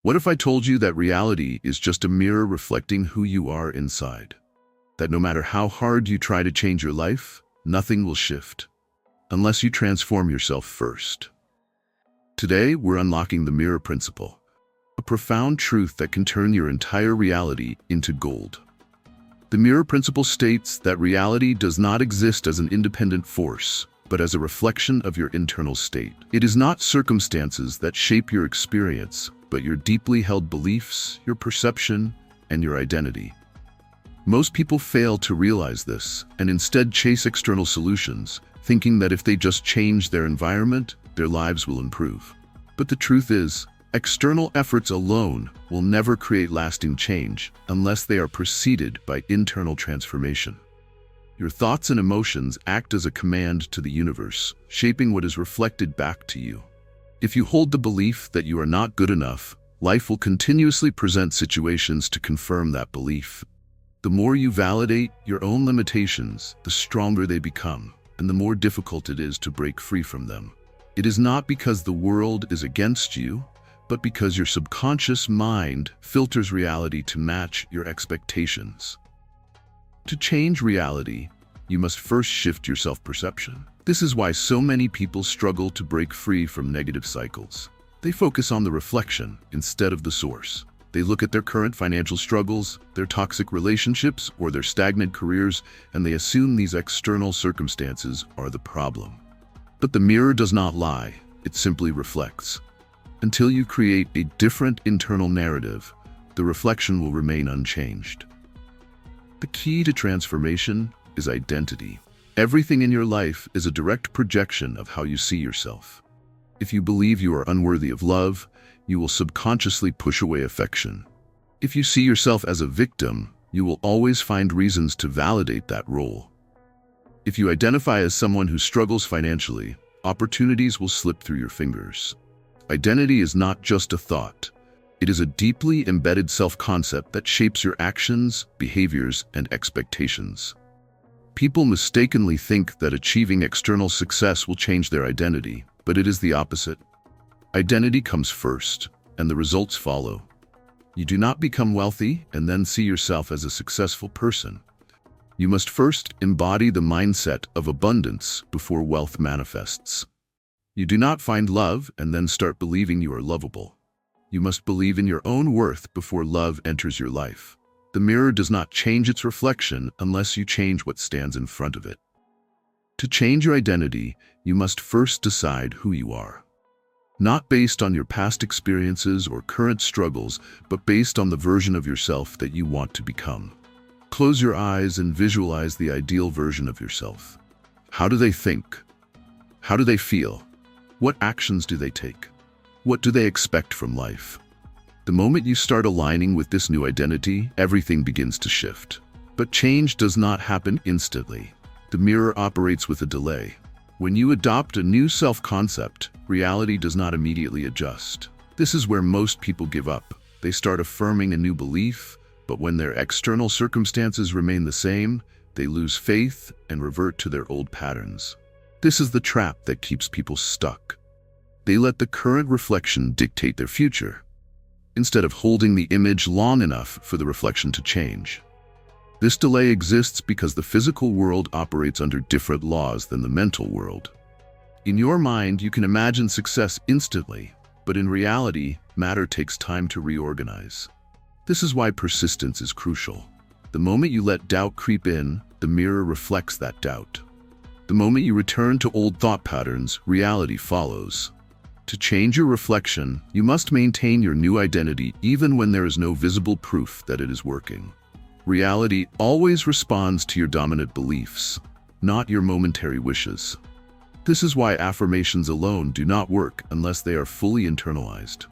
What if I told you that reality is just a mirror reflecting who you are inside? That no matter how hard you try to change your life, nothing will shift unless you transform yourself first. Today, we're unlocking the mirror principle, a profound truth that can turn your entire reality into gold. The mirror principle states that reality does not exist as an independent force, but as a reflection of your internal state. It is not circumstances that shape your experience, but your deeply held beliefs, your perception, and your identity. Most people fail to realize this and instead chase external solutions, thinking that if they just change their environment, their lives will improve. But the truth is, external efforts alone will never create lasting change unless they are preceded by internal transformation. Your thoughts and emotions act as a command to the universe, shaping what is reflected back to you. If you hold the belief that you are not good enough, life will continuously present situations to confirm that belief. The more you validate your own limitations, the stronger they become, and the more difficult it is to break free from them. It is not because the world is against you, but because your subconscious mind filters reality to match your expectations. To change reality, you must first shift your self-perception. This is why so many people struggle to break free from negative cycles. They focus on the reflection instead of the source. They look at their current financial struggles, their toxic relationships, or their stagnant careers, and they assume these external circumstances are the problem. But the mirror does not lie, it simply reflects. Until you create a different internal narrative, the reflection will remain unchanged. The key to transformation is identity. Everything in your life is a direct projection of how you see yourself. If you believe you are unworthy of love, you will subconsciously push away affection. If you see yourself as a victim, you will always find reasons to validate that role. If you identify as someone who struggles financially, opportunities will slip through your fingers. Identity is not just a thought. It is a deeply embedded self-concept that shapes your actions, behaviors, and expectations. People mistakenly think that achieving external success will change their identity, but it is the opposite. Identity comes first, and the results follow. You do not become wealthy and then see yourself as a successful person. You must first embody the mindset of abundance before wealth manifests. You do not find love and then start believing you are lovable. You must believe in your own worth before love enters your life. The mirror does not change its reflection unless you change what stands in front of it. To change your identity, you must first decide who you are. Not based on your past experiences or current struggles, but based on the version of yourself that you want to become. Close your eyes and visualize the ideal version of yourself. How do they think? How do they feel? What actions do they take? What do they expect from life? The moment you start aligning with this new identity, everything begins to shift. But change does not happen instantly. The mirror operates with a delay. When you adopt a new self-concept, reality does not immediately adjust. This is where most people give up. They start affirming a new belief, but when their external circumstances remain the same, they lose faith and revert to their old patterns. This is the trap that keeps people stuck. They let the current reflection dictate their future, instead of holding the image long enough for the reflection to change. This delay exists because the physical world operates under different laws than the mental world. In your mind, you can imagine success instantly, but in reality, matter takes time to reorganize. This is why persistence is crucial. The moment you let doubt creep in, the mirror reflects that doubt. The moment you return to old thought patterns, reality follows. To change your reflection, you must maintain your new identity even when there is no visible proof that it is working. Reality always responds to your dominant beliefs, not your momentary wishes. This is why affirmations alone do not work unless they are fully internalized.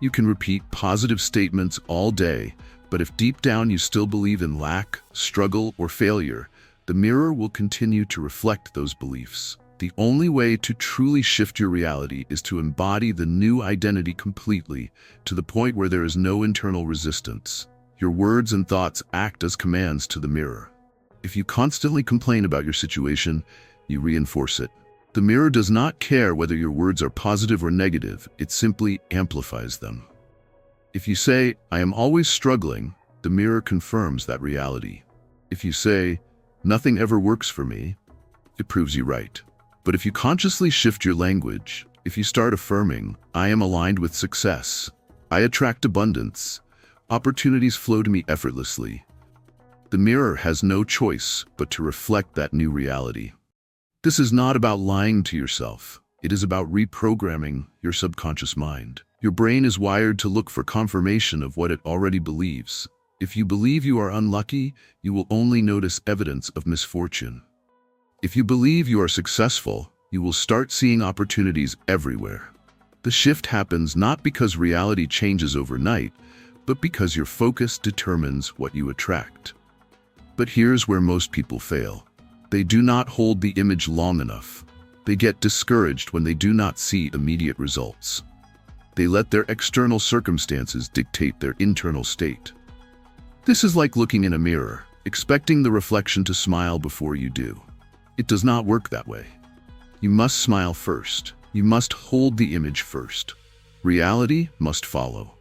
You can repeat positive statements all day, but if deep down you still believe in lack, struggle, or failure, the mirror will continue to reflect those beliefs. The only way to truly shift your reality is to embody the new identity completely, to the point where there is no internal resistance. Your words and thoughts act as commands to the mirror. If you constantly complain about your situation, you reinforce it. The mirror does not care whether your words are positive or negative, it simply amplifies them. If you say, "I am always struggling," the mirror confirms that reality. If you say, "Nothing ever works for me," it proves you right. But if you consciously shift your language, if you start affirming, "I am aligned with success, I attract abundance, opportunities flow to me effortlessly," the mirror has no choice but to reflect that new reality. This is not about lying to yourself. It is about reprogramming your subconscious mind. Your brain is wired to look for confirmation of what it already believes. If you believe you are unlucky, you will only notice evidence of misfortune. If you believe you are successful, you will start seeing opportunities everywhere. The shift happens not because reality changes overnight, but because your focus determines what you attract. But here's where most people fail. They do not hold the image long enough. They get discouraged when they do not see immediate results. They let their external circumstances dictate their internal state. This is like looking in a mirror, expecting the reflection to smile before you do. It does not work that way. You must smile first. You must hold the image first. Reality must follow.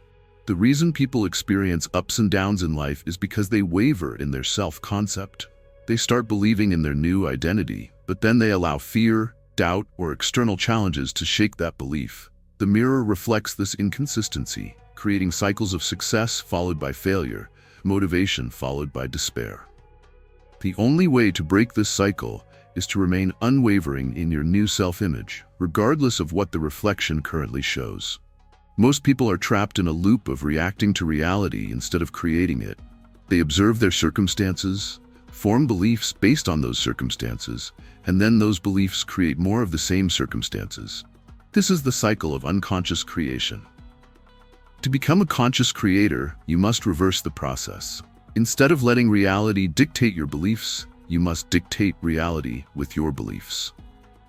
The reason people experience ups and downs in life is because they waver in their self-concept. They start believing in their new identity, but then they allow fear, doubt, or external challenges to shake that belief. The mirror reflects this inconsistency, creating cycles of success followed by failure, motivation followed by despair. The only way to break this cycle is to remain unwavering in your new self-image, regardless of what the reflection currently shows. Most people are trapped in a loop of reacting to reality instead of creating it. They observe their circumstances, form beliefs based on those circumstances, and then those beliefs create more of the same circumstances. This is the cycle of unconscious creation. To become a conscious creator, you must reverse the process. Instead of letting reality dictate your beliefs, you must dictate reality with your beliefs.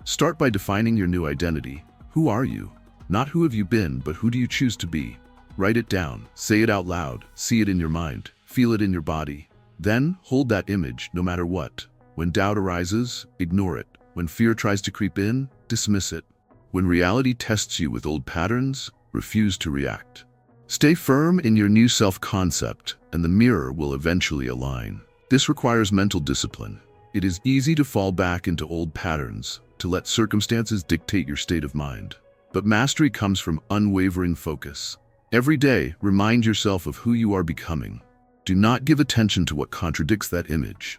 Start by defining your new identity. Who are you? Not who have you been, but who do you choose to be? Write it down, say it out loud, see it in your mind, feel it in your body. Then hold that image no matter what. When doubt arises, ignore it. When fear tries to creep in, dismiss it. When reality tests you with old patterns, refuse to react. Stay firm in your new self-concept, and the mirror will eventually align. This requires mental discipline. It is easy to fall back into old patterns, to let circumstances dictate your state of mind. But mastery comes from unwavering focus. Every day, remind yourself of who you are becoming. Do not give attention to what contradicts that image.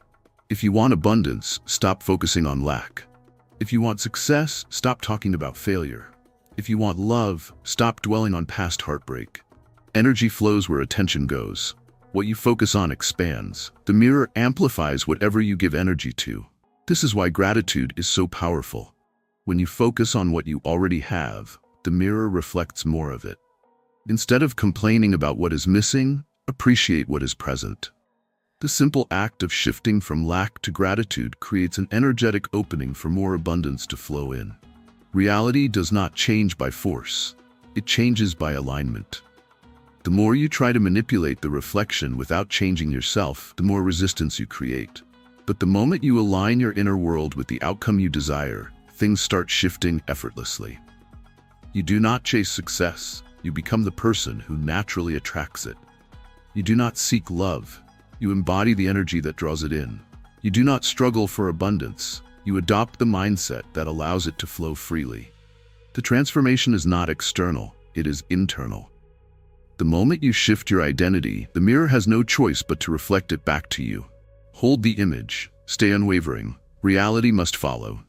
If you want abundance, stop focusing on lack. If you want success, stop talking about failure. If you want love, stop dwelling on past heartbreak. Energy flows where attention goes. What you focus on expands. The mirror amplifies whatever you give energy to. This is why gratitude is so powerful. When you focus on what you already have, the mirror reflects more of it. Instead of complaining about what is missing, appreciate what is present. The simple act of shifting from lack to gratitude creates an energetic opening for more abundance to flow in. Reality does not change by force. It changes by alignment. The more you try to manipulate the reflection without changing yourself, the more resistance you create. But the moment you align your inner world with the outcome you desire, things start shifting effortlessly. You do not chase success. You become the person who naturally attracts it. You do not seek love. You embody the energy that draws it in. You do not struggle for abundance. You adopt the mindset that allows it to flow freely. The transformation is not external, it is internal. The moment you shift your identity, the mirror has no choice but to reflect it back to you. Hold the image, stay unwavering. Reality must follow.